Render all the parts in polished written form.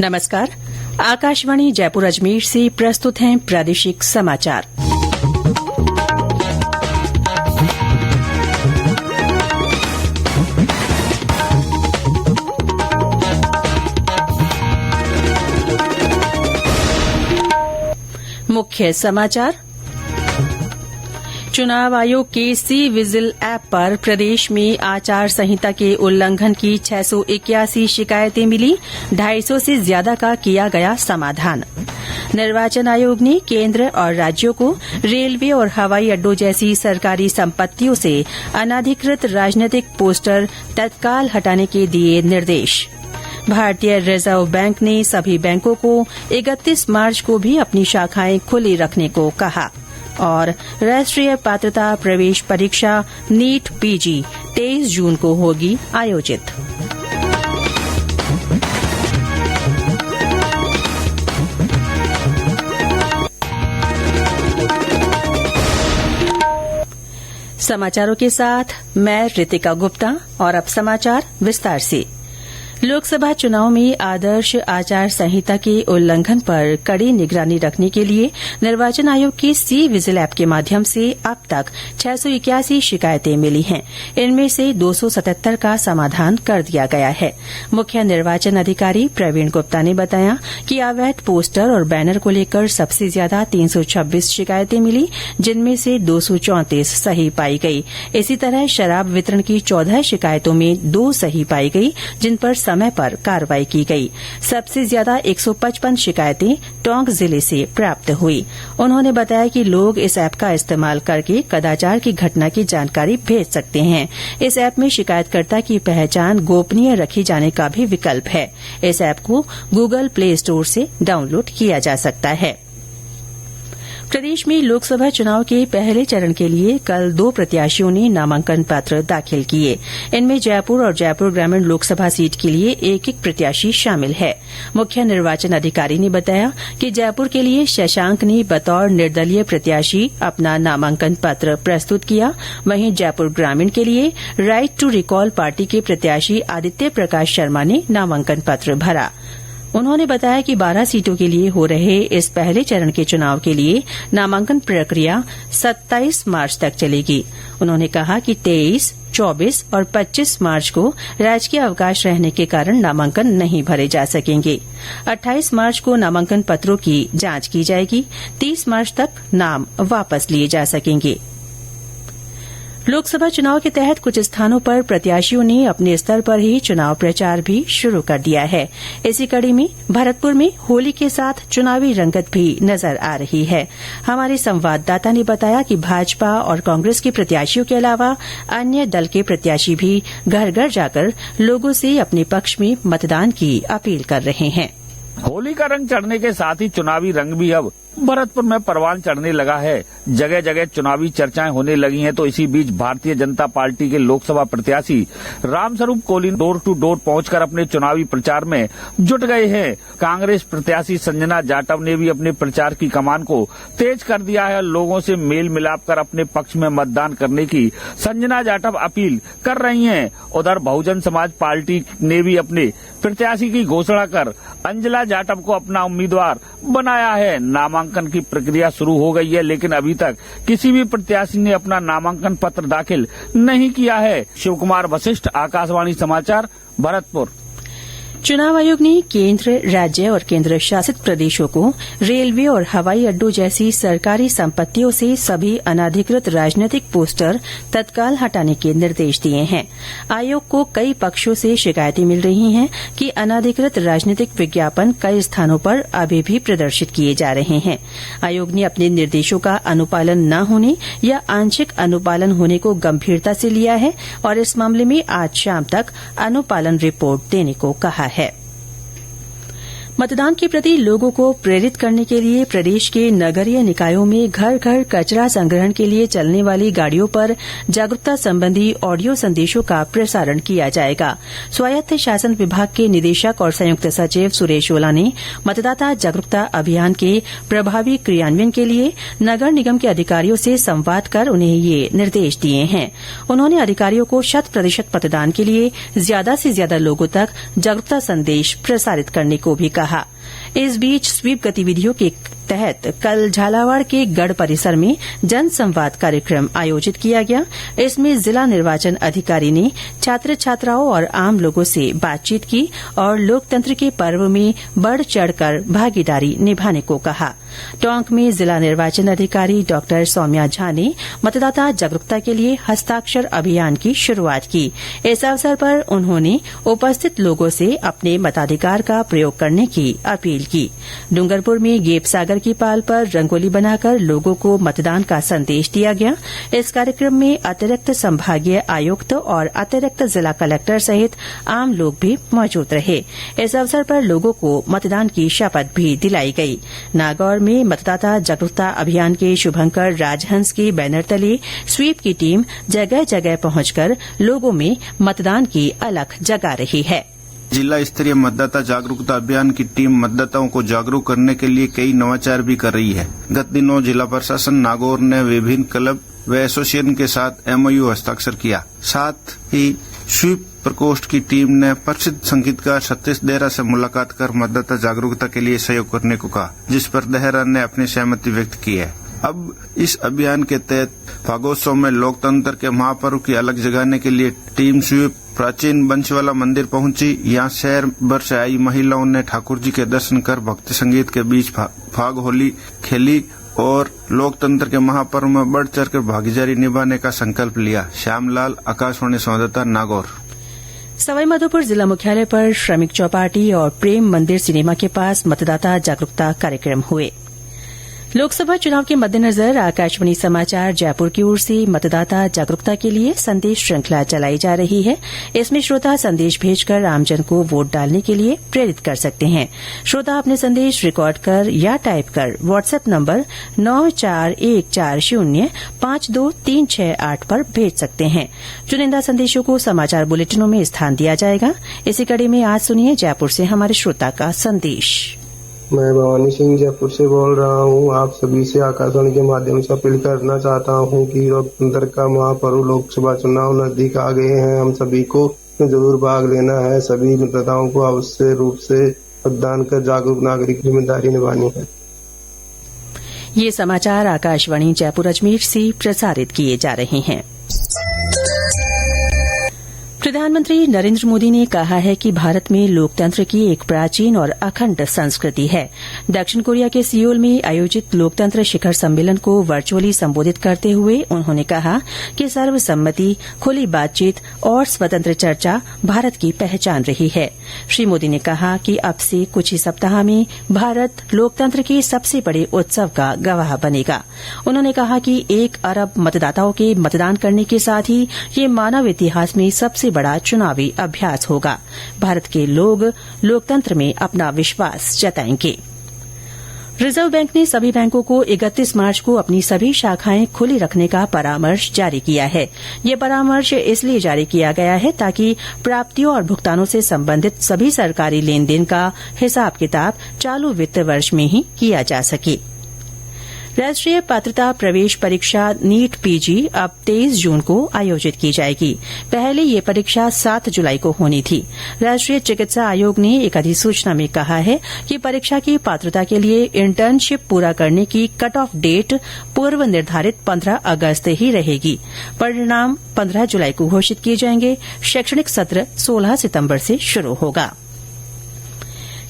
नमस्कार। आकाशवाणी जयपुर अजमेर से प्रस्तुत हैं प्रादेशिक समाचार। मुख्य समाचार। चुनाव आयोग के सी विजिल ऐप पर प्रदेश में आचार संहिता के उल्लंघन की 681 शिकायतें मिली, 250 से ज्यादा का किया गया समाधान। निर्वाचन आयोग ने केंद्र और राज्यों को रेलवे और हवाई अड्डों जैसी सरकारी संपत्तियों से अनाधिकृत राजनीतिक पोस्टर तत्काल हटाने के दिए निर्देश। भारतीय रिजर्व बैंक ने सभी बैंकों को 31 मार्च को भी अपनी शाखाएं खुली रखने को कहा। और राष्ट्रीय पात्रता प्रवेश परीक्षा नीट पीजी 23 जून को होगी आयोजित। समाचारों के साथ मैं रितिका गुप्ता और अब समाचार विस्तार से। लोकसभा चुनाव में आदर्श आचार संहिता के उल्लंघन पर कड़ी निगरानी रखने के लिए निर्वाचन आयोग के सी विजिल ऐप के माध्यम से अब तक 681 शिकायतें मिली हैं। इनमें से 277 का समाधान कर दिया गया है। मुख्य निर्वाचन अधिकारी प्रवीण गुप्ता ने बताया कि अवैध पोस्टर और बैनर को लेकर सबसे ज्यादा 326 शिकायतें मिली, जिनमें से 234 सही पाई गई। इसी तरह शराब वितरण की 14 शिकायतों में 2 सही पाई गई, जिन पर समय पर कार्रवाई की गई। सबसे ज्यादा 155 शिकायतें टोंक जिले से प्राप्त हुई। उन्होंने बताया कि लोग इस ऐप का इस्तेमाल करके कदाचार की घटना की जानकारी भेज सकते हैं। इस ऐप में शिकायतकर्ता की पहचान गोपनीय रखी जाने का भी विकल्प है। इस ऐप को गूगल प्ले स्टोर से डाउनलोड किया जा सकता है। प्रदेश में लोकसभा चुनाव के पहले चरण के लिए कल 2 प्रत्याशियों ने नामांकन पत्र दाखिल किए। इनमें जयपुर और जयपुर ग्रामीण लोकसभा सीट के लिए एक प्रत्याशी शामिल है। मुख्य निर्वाचन अधिकारी ने बताया कि जयपुर के लिए शशांक ने बतौर निर्दलीय प्रत्याशी अपना नामांकन पत्र प्रस्तुत किया। वहीं जयपुर ग्रामीण के लिए राइट टू रिकॉल पार्टी के प्रत्याशी आदित्य प्रकाश शर्मा ने नामांकन पत्र भरा। उन्होंने बताया कि 12 सीटों के लिए हो रहे इस पहले चरण के चुनाव के लिए नामांकन प्रक्रिया 27 मार्च तक चलेगी। उन्होंने कहा कि 23, 24 और 25 मार्च को राजकीय अवकाश रहने के कारण नामांकन नहीं भरे जा सकेंगे। 28 मार्च को नामांकन पत्रों की जांच की जाएगी। 30 मार्च तक नाम वापस लिए जा सकेंगे। लोकसभा चुनाव के तहत कुछ स्थानों पर प्रत्याशियों ने अपने स्तर पर ही चुनाव प्रचार भी शुरू कर दिया है। इसी कड़ी में भरतपुर में होली के साथ चुनावी रंगत भी नजर आ रही है। हमारे संवाददाता ने बताया कि भाजपा और कांग्रेस के प्रत्याशियों के अलावा अन्य दल के प्रत्याशी भी घर घर जाकर लोगों से अपने पक्ष में मतदान की अपील कर रहे हैं। होली का रंग चढ़ने के साथ ही चुनावी रंग भी अब भरतपुर में परवान चढ़ने लगा है। जगह जगह चुनावी चर्चाएं होने लगी हैं। तो इसी बीच भारतीय जनता पार्टी के लोकसभा प्रत्याशी Ramswaroop Kohli door to door पहुंचकर अपने चुनावी प्रचार में जुट गए हैं। कांग्रेस प्रत्याशी संजना जाटव ने भी अपने प्रचार की कमान को तेज कर दिया है। लोगों से मेल मिलाप कर अपने पक्ष में मतदान करने की संजना जाटव अपील कर रही हैं। उधर बहुजन समाज पार्टी ने भी अपने प्रत्याशी की घोषणा कर अंजला जाटव को अपना उम्मीदवार बनाया है। नामांकन की प्रक्रिया शुरू हो गई है, लेकिन अभी तक किसी भी प्रत्याशी ने अपना नामांकन पत्र दाखिल नहीं किया है। शिव कुमार वशिष्ठ, आकाशवाणी समाचार, भरतपुर। चुनाव आयोग ने केंद्र, राज्य और केंद्र शासित प्रदेशों को रेलवे और हवाई अड्डों जैसी सरकारी संपत्तियों से सभी अनाधिकृत राजनीतिक पोस्टर तत्काल हटाने के निर्देश दिए हैं। आयोग को कई पक्षों से शिकायतें मिल रही हैं कि अनाधिकृत राजनीतिक विज्ञापन कई स्थानों पर अभी भी प्रदर्शित किए जा रहे हैं। आयोग ने अपने निर्देशों का अनुपालन न होने या आंशिक अनुपालन होने को गंभीरता से लिया है और इस मामले में आज शाम तक अनुपालन रिपोर्ट देने को कहा है। मतदान के प्रति लोगों को प्रेरित करने के लिए प्रदेश के नगरीय निकायों में घर घर कचरा संग्रहण के लिए चलने वाली गाड़ियों पर जागरूकता संबंधी ऑडियो संदेशों का प्रसारण किया जाएगा। स्वायत्त शासन विभाग के निदेशक और संयुक्त सचिव सुरेश ओला ने मतदाता जागरूकता अभियान के प्रभावी क्रियान्वयन के लिए नगर निगम के अधिकारियों से संवाद कर उन्हें ये निर्देश दिए हैं। उन्होंने अधिकारियों को 100% मतदान के लिए ज्यादा से ज्यादा लोगों तक जागरूकता संदेश प्रसारित करने को भी कहा कहा। इस बीच स्वीप गतिविधियों के तहत कल झालावाड़ के गढ़ परिसर में जन संवाद कार्यक्रम आयोजित किया गया। इसमें जिला निर्वाचन अधिकारी ने छात्र छात्राओं और आम लोगों से बातचीत की और लोकतंत्र के पर्व में बढ़ चढ़कर भागीदारी निभाने को कहा। टोंक में जिला निर्वाचन अधिकारी डॉ सौम्या झा ने मतदाता जागरूकता के लिए हस्ताक्षर अभियान की शुरूआत की। इस अवसर पर उन्होंने उपस्थित लोगों से अपने मताधिकार का प्रयोग करने की अपील की। डूंगरपुर में गेप सागर की पाल पर रंगोली बनाकर लोगों को मतदान का संदेश दिया गया। इस कार्यक्रम में अतिरिक्त संभागीय आयुक्त और अतिरिक्त जिला कलेक्टर सहित आम लोग भी मौजूद रहे। इस अवसर पर लोगों को मतदान की शपथ भी दिलाई गई। नागौर में मतदाता जागरूकता अभियान के शुभंकर राजहंस के बैनर तले स्वीप की टीम जगह जगह पहुंचकर लोगों में मतदान की अलख जगा रही है। जिला स्तरीय मतदाता जागरूकता अभियान की टीम मतदाताओं को जागरूक करने के लिए कई नवाचार भी कर रही है। गत दिनों जिला प्रशासन नागौर ने विभिन्न क्लब व एसोसिएशन के साथ MOU हस्ताक्षर किया। साथ ही स्वीप प्रकोष्ठ की टीम ने प्रसिद्ध संगीतकार सतीश देहरा से मुलाकात कर मतदाता जागरूकता के लिए सहयोग करने को कहा, जिस पर देहरा ने अपनी सहमति व्यक्त की है। अब इस अभियान के तहत फागोत्सव में लोकतंत्र के महापर्व की अलग जगाने के लिए टीम स्वीप प्राचीन बंशीवाला मंदिर पहुंची। यहाँ शहर भर से आई महिलाओं ने ठाकुर जी के दर्शन कर भक्ति संगीत के बीच फाग होली खेली और लोकतंत्र के महापर्व में बढ़ चढ़कर भागीदारी निभाने का संकल्प लिया। श्यामलाल, आकाशवाणी संवाददाता, नागौर। सवाईमाधोपुर जिला मुख्यालय पर श्रमिक चौपाटी और प्रेम मंदिर सिनेमा के पास मतदाता जागरूकता कार्यक्रम हुए। लोकसभा चुनाव के मद्देनजर आकाशवाणी समाचार जयपुर की ओर से मतदाता जागरूकता के लिए संदेश श्रृंखला चलाई जा रही है। इसमें श्रोता संदेश भेजकर आमजन को वोट डालने के लिए प्रेरित कर सकते हैं। श्रोता अपने संदेश रिकॉर्ड कर या टाइप कर व्हाट्सएप नंबर 9414052368 पर भेज सकते हैं। चुनिंदा संदेशों को समाचार बुलेटिनों में स्थान दिया जाएगा। इसी कड़ी में आज सुनिए जयपुर से हमारे श्रोता का संदेश। मैं भवानी सिंह जयपुर से बोल रहा हूँ। आप सभी से आकाशवाणी के माध्यम से अपील करना चाहता हूँ कि लोकतंत्र का महापर्व लोकसभा चुनाव नजदीक आ गए हैं। हम सभी को जरूर भाग लेना है। सभी मतदाताओं को अवश्य रूप से मतदान कर जागरूक नागरिक की जिम्मेदारी निभानी है। ये समाचार आकाशवाणी जयपुर अजमेर से प्रसारित किए जा रहे हैं। प्रधानमंत्री नरेंद्र मोदी ने कहा है कि भारत में लोकतंत्र की एक प्राचीन और अखंड संस्कृति है। दक्षिण कोरिया के सियोल में आयोजित लोकतंत्र शिखर सम्मेलन को वर्चुअली संबोधित करते हुए उन्होंने कहा कि सर्वसम्मति, खुली बातचीत और स्वतंत्र चर्चा भारत की पहचान रही है। श्री मोदी ने कहा कि अब से कुछ ही सप्ताह में भारत लोकतंत्र के सबसे बड़े उत्सव का गवाह बनेगा। उन्होंने कहा कि 1 अरब मतदाताओं के मतदान करने के साथ ही ये मानव इतिहास में सबसे बड़ा चुनावी अभ्यास होगा। भारत के लोग लोकतंत्र में अपना विश्वास जताएंगे। रिजर्व बैंक ने सभी बैंकों को 31 मार्च को अपनी सभी शाखाएं खुली रखने का परामर्श जारी किया है। ये परामर्श इसलिए जारी किया गया है ताकि प्राप्तियों और भुगतानों से संबंधित सभी सरकारी लेन देन का हिसाब किताब चालू वित्त वर्ष में ही किया जा सके। राष्ट्रीय पात्रता प्रवेश परीक्षा नीट पीजी अब 23 जून को आयोजित की जाएगी। पहले ये परीक्षा 7 जुलाई को होनी थी। राष्ट्रीय चिकित्सा आयोग ने एक अधिसूचना में कहा है कि परीक्षा की पात्रता के लिए इंटर्नशिप पूरा करने की कट ऑफ डेट पूर्व निर्धारित 15 अगस्त ही रहेगी। परिणाम 15 जुलाई को घोषित किए जाएंगे। शैक्षणिक सत्र 16 सितंबर से शुरू होगा।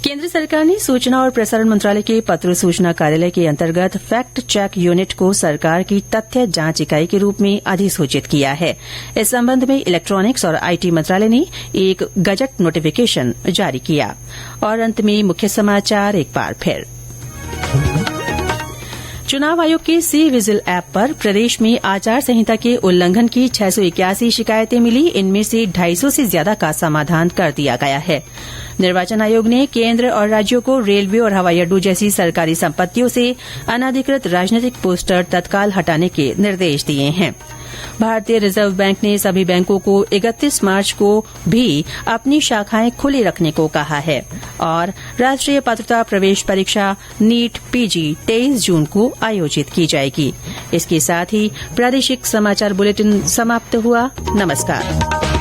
केंद्र सरकार ने सूचना और प्रसारण मंत्रालय के पत्र सूचना कार्यालय के अंतर्गत फैक्ट चेक यूनिट को सरकार की तथ्य जांच इकाई के रूप में अधिसूचित किया है। इस संबंध में इलेक्ट्रॉनिक्स और आईटी मंत्रालय ने एक गजट नोटिफिकेशन जारी किया। और अंत में मुख्य समाचार एक बार फिर। चुनाव आयोग के सी विजिल ऐप पर प्रदेश में आचार संहिता के उल्लंघन की 681 शिकायतें मिली। इनमें से 250 से ज्यादा का समाधान कर दिया गया है। निर्वाचन आयोग ने केंद्र और राज्यों को रेलवे और हवाई अड्डों जैसी सरकारी संपत्तियों से अनधिकृत राजनीतिक पोस्टर तत्काल हटाने के निर्देश दिए हैं। भारतीय रिजर्व बैंक ने सभी बैंकों को 31 मार्च को भी अपनी शाखाएं खुली रखने को कहा है। और राष्ट्रीय पात्रता प्रवेश परीक्षा नीट पीजी 23 जून को आयोजित की जाएगी। इसके साथ ही प्रादेशिक समाचार बुलेटिन समाप्त हुआ। नमस्कार।